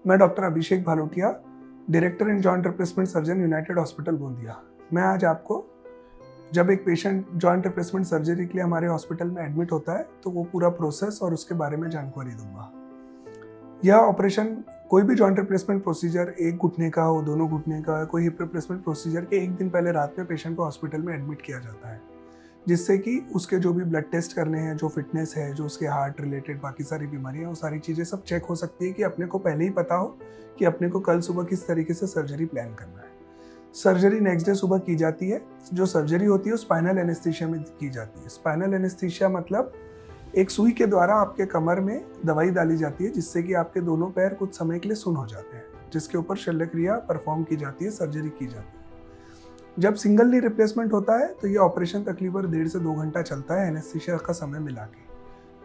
मैं doctor Abhishek Bhalotia, director and joint replacement surgeon, United hospital Gondia. मैं आज आपको जब एक पेशेंट जॉइंट रिप्लेसमेंट सर्जरी के लिए हमारे हॉस्पिटल में एडमिट होता है तो वो पूरा प्रोसेस और उसके बारे में जानकारी दूंगा। यह ऑपरेशन कोई भी जॉइंट रिप्लेसमेंट प्रोसीजर एक घुटने का हो, दोनों घुटने का, कोई हिप रिप्लेसमेंट प्रोसीजर के एक दिन पहले रात में पेशेंट को हॉस्पिटल में एडमिट किया जाता है, जिससे कि उसके जो भी ब्लड टेस्ट करने हैं, जो फिटनेस है, जो उसके हार्ट रिलेटेड बाकी सारी बीमारियां, वो सारी चीज़ें सब चेक हो सकती है कि अपने को पहले ही पता हो कि अपने को कल सुबह किस तरीके से सर्जरी प्लान करना है। सर्जरी नेक्स्ट डे सुबह की जाती है। जो सर्जरी होती है स्पाइनल एनेस्थीसिया में की जाती है। स्पाइनल एनेस्थीसिया मतलब एक सुई के द्वारा आपके कमर में दवाई डाली जाती है, जिससे कि आपके दोनों पैर कुछ समय के लिए सुन्न हो जाते हैं, जिसके ऊपर शल्य क्रिया परफॉर्म की जाती है, सर्जरी की जाती है। जब सिंगल नी रिप्लेसमेंट होता है तो ये ऑपरेशन तकरीबन 1.5 से 2 घंटा चलता है एनेस्थीसिया का समय मिला के।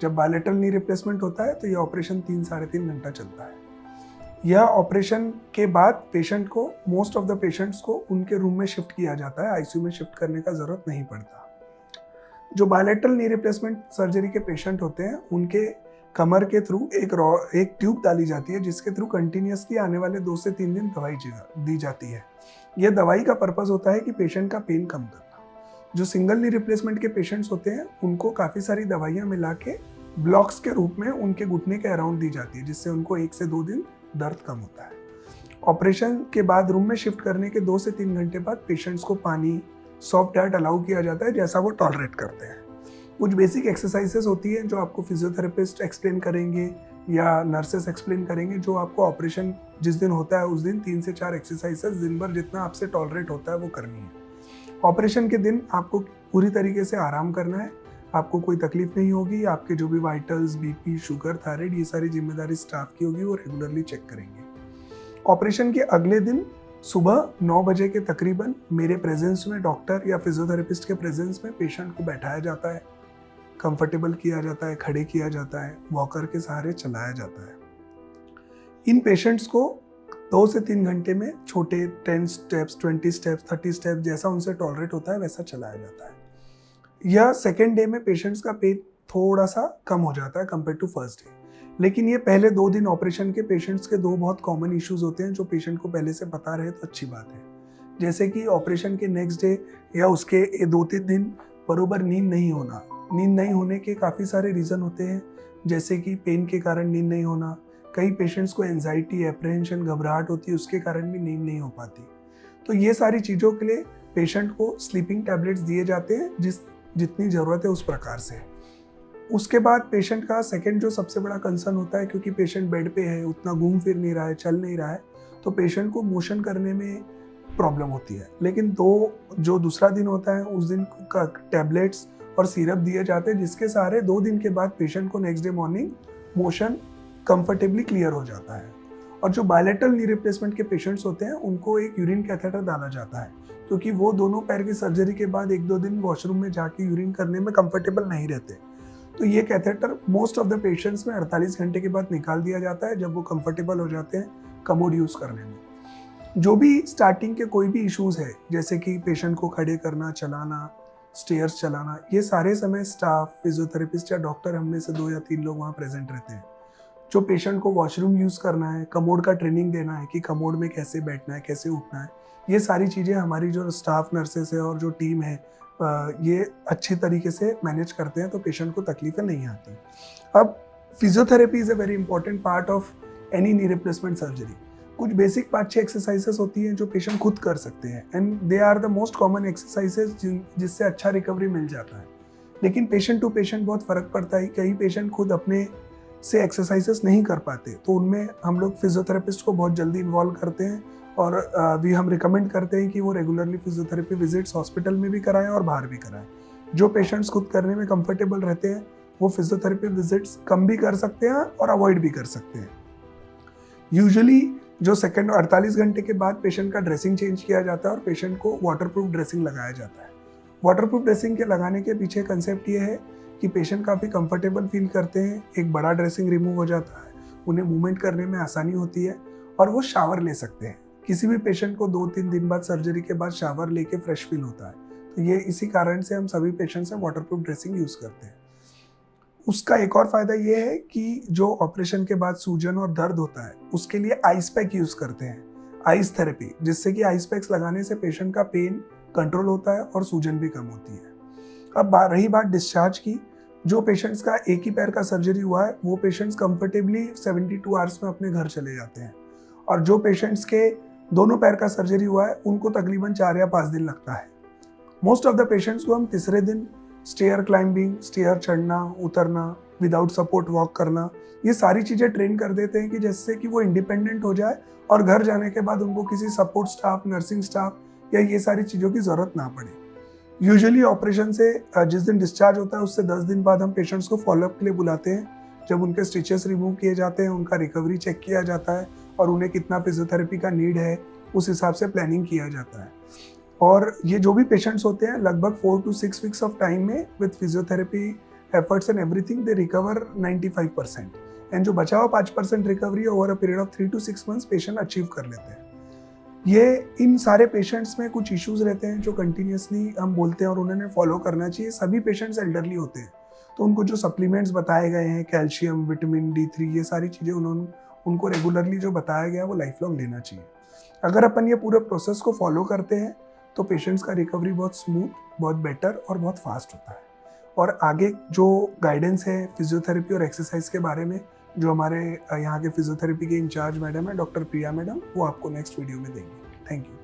जब बायलेटरल नी रिप्लेसमेंट होता है तो ये ऑपरेशन 3-3.5 घंटा चलता है। यह ऑपरेशन के बाद पेशेंट को, मोस्ट ऑफ द पेशेंट्स को उनके रूम में शिफ्ट किया जाता है, आईसीयू में शिफ्ट करने का जरूरत नहीं पड़ता। जो बायलेटरल नी रिप्लेसमेंट सर्जरी के पेशेंट होते हैं उनके कमर के थ्रू एक ट्यूब डाली जाती है, जिसके थ्रू कंटिन्यूसली आने वाले 2 से 3 दिन दवाई दी जाती है। यह दवाई का पर्पस होता है कि पेशेंट का पेन कम करना। जो सिंगल नी रिप्लेसमेंट के पेशेंट्स होते हैं उनको काफ़ी सारी दवाइयाँ मिला के ब्लॉक्स के रूप में उनके घुटने के अराउंड दी जाती है, जिससे उनको 1 से 2 दिन दर्द कम होता है। ऑपरेशन के बाद रूम में शिफ्ट करने के 2 से 3 घंटे बाद पेशेंट्स को पानी, सॉफ्ट डाइट अलाउ किया जाता है, जैसा वो टॉलरेट करते हैं। कुछ बेसिक एक्सरसाइजेस होती हैं जो आपको फिजियोथेरेपिस्ट एक्सप्लेन करेंगे या नर्सेस एक्सप्लेन करेंगे, जो आपको ऑपरेशन जिस दिन होता है उस दिन 3 से 4 एक्सरसाइजेस दिन भर जितना आपसे टॉलरेट होता है वो करनी है। ऑपरेशन के दिन आपको पूरी तरीके से आराम करना है, आपको कोई तकलीफ नहीं होगी। आपके जो भी वाइटल्स, बीपी, शुगर, थायराइड, ये सारी जिम्मेदारी स्टाफ की होगी, वो रेगुलरली चेक करेंगे। ऑपरेशन के अगले दिन सुबह 9 बजे के तकरीबन मेरे प्रेजेंस में, डॉक्टर या फिजियोथेरेपिस्ट के प्रेजेंस में पेशेंट को बैठाया जाता है, कंफर्टेबल किया जाता है, खड़े किया जाता है, वॉकर के सहारे चलाया जाता है। इन पेशेंट्स को 2 से 3 घंटे में छोटे 10 स्टेप्स, 20 स्टेप्स, 30 स्टेप्स, जैसा उनसे टॉलरेट होता है वैसा चलाया जाता है। यह सेकेंड डे में पेशेंट्स का पेन थोड़ा सा कम हो जाता है कंपेयर टू फर्स्ट डे। लेकिन ये पहले 2 दिन ऑपरेशन के पेशेंट्स के 2 बहुत कॉमन इश्यूज होते हैं जो पेशेंट को पहले से पता रहे तो अच्छी बात है। जैसे कि ऑपरेशन के नेक्स्ट डे या उसके 2-3 दिन बरोबर नींद नहीं होना। नींद नहीं होने के काफ़ी सारे रीज़न होते हैं, जैसे कि पेन के कारण नींद नहीं होना। कई पेशेंट्स को एंजाइटी, एप्रहेंशन, घबराहट होती है, उसके कारण भी नींद नहीं हो पाती। तो ये सारी चीज़ों के लिए पेशेंट को स्लीपिंग टैबलेट्स दिए जाते हैं, जितनी ज़रूरत है उस प्रकार से। उसके बाद पेशेंट का सेकंड जो सबसे बड़ा कंसर्न होता है, क्योंकि पेशेंट बेड पे है, उतना घूम फिर नहीं रहा है, चल नहीं रहा है, तो पेशेंट को मोशन करने में प्रॉब्लम होती है। लेकिन जो दूसरा दिन होता है उस दिन का टैबलेट्स और सिरप दिए जाते हैं, जिसके सहारे 2 दिन के बाद पेशेंट को next day morning motion comfortably clear हो जाता है। और जो बायलेटरल नी रिप्लेसमेंट के पेशेंट्स होते हैं उनको एक यूरिन कैथेटर डाला जाता है, क्योंकि वो दोनों पैर की सर्जरी के बाद 1-2 दिन वॉशरूम में जाके यूरिन करने में कंफर्टेबल नहीं रहते। तो ये catheter most of the patients में 48 घंटे के बाद निकाल दिया जाता है, जब वो कंफर्टेबल हो जाते हैं कमोड यूज़ करने में। जो भी स्टार्टिंग के कोई भी इश्यूज़ है, जैसे कि पेशेंट को खड़े करना, चलाना, स्टेयर्स चलाना, ये सारे समय स्टाफ, फिजियोथेरेपिस्ट या डॉक्टर, हम में से 2 या 3 लोग वहाँ प्रेजेंट रहते हैं। जो पेशेंट को वॉशरूम यूज़ करना है, कमोड का ट्रेनिंग देना है कि कमोड में कैसे बैठना है, कैसे उठना है, ये सारी चीज़ें हमारी जो स्टाफ नर्सेस है और जो टीम है ये अच्छी तरीके से मैनेज करते हैं, तो पेशेंट को तकलीफें नहीं आती। अब physiotherapy is a very important part of any knee replacement surgery. कुछ बेसिक 5-6 एक्सरसाइजेस होती हैं जो पेशेंट खुद कर सकते हैं, and they are the most common exercises जिससे अच्छा रिकवरी मिल जाता है। लेकिन पेशेंट टू पेशेंट बहुत फ़र्क पड़ता है। कई पेशेंट खुद अपने से एक्सरसाइजेस नहीं कर पाते, तो उनमें हम लोग फिजियोथेरेपिस्ट को बहुत जल्दी इन्वॉल्व करते हैं और हम रिकमेंड करते हैं कि वो रेगुलरली फिजियोथेरेपी विजिट्स हॉस्पिटल में भी कराएं और बाहर भी कराएं। जो पेशेंट्स खुद करने में कंफर्टेबल रहते हैं वो फिजियोथेरेपी विजिट्स कम भी कर सकते हैं और अवॉइड भी कर सकते हैं। यूजुअली जो सेकंड 48 घंटे के बाद पेशेंट का ड्रेसिंग चेंज किया जाता है और पेशेंट को वाटरप्रूफ ड्रेसिंग लगाया जाता है। वाटरप्रूफ ड्रेसिंग के लगाने के पीछे कंसेप्ट ये है कि पेशेंट काफ़ी कंफर्टेबल फील करते हैं, एक बड़ा ड्रेसिंग रिमूव हो जाता है, उन्हें मूवमेंट करने में आसानी होती है और वो शावर ले सकते हैं। किसी भी पेशेंट को 2-3 दिन बाद सर्जरी के बाद शावर लेके फ्रेश फील होता है, तो ये इसी कारण से हम सभी पेशेंट से वाटरप्रूफ ड्रेसिंग यूज़ करते हैं। उसका एक और फायदा ये है कि जो ऑपरेशन के बाद सूजन और दर्द होता है उसके लिए आइस पैक यूज करते हैं, आइस थेरेपी, जिससे कि आइस पैक्स लगाने से पेशेंट का पेन कंट्रोल होता है और सूजन भी कम होती है। अब रही बात डिस्चार्ज की, जो पेशेंट्स का एक ही पैर का सर्जरी हुआ है वो पेशेंट्स कंफर्टेबली 72 आवर्स में अपने घर चले जाते हैं, और जो पेशेंट्स के दोनों पैर का सर्जरी हुआ है उनको तकरीबन 4 या 5 दिन लगता है। मोस्ट ऑफ द पेशेंट्स को हम तीसरे दिन स्टेयर क्लाइंबिंग, स्टेयर चढ़ना उतरना, विदाउट सपोर्ट वॉक करना, ये सारी चीज़ें ट्रेन कर देते हैं कि जिससे कि वो इंडिपेंडेंट हो जाए और घर जाने के बाद उनको किसी सपोर्ट स्टाफ, नर्सिंग स्टाफ या ये सारी चीज़ों की ज़रूरत ना पड़े। यूजुअली ऑपरेशन से जिस दिन डिस्चार्ज होता है उससे 10 दिन बाद हम पेशेंट्स को फॉलोअप के लिए बुलाते हैं, जब उनके स्टिचेस रिमूव किए जाते हैं, उनका रिकवरी चेक किया जाता है और उन्हें कितना फिजियोथेरेपी का नीड है उस हिसाब से प्लानिंग किया जाता है। और ये जो भी पेशेंट्स होते हैं लगभग 4 to 6 वीक्स ऑफ टाइम में with physiotherapy efforts and everything they recover 95%, and जो बचा हुआ 5% recovery over a period of 3 to 6 months patient achieve कर लेते हैं। ये इन सारे पेशेंट्स में कुछ इश्यूज रहते हैं जो कंटिन्यूसली हम बोलते हैं और उन्होंने फॉलो करना चाहिए। सभी पेशेंट्स एल्डरली होते हैं तो उनको जो सप्लीमेंट्स बताए गए हैं, कैल्शियम, विटामिन D3, ये सारी चीज़ें उनको रेगुलरली जो बताया गया है वो लाइफ लॉन्ग लेना चाहिए। अगर अपन ये पूरे प्रोसेस को फॉलो करते हैं तो पेशेंट्स का रिकवरी बहुत स्मूथ, बहुत बेटर और बहुत फास्ट होता है। और आगे जो गाइडेंस है फिजियोथेरेपी और एक्सरसाइज के बारे में, जो हमारे यहाँ के फिजियोथेरेपी के इंचार्ज मैडम है डॉक्टर प्रिया मैडम, वो आपको नेक्स्ट वीडियो में देंगे। Thank you.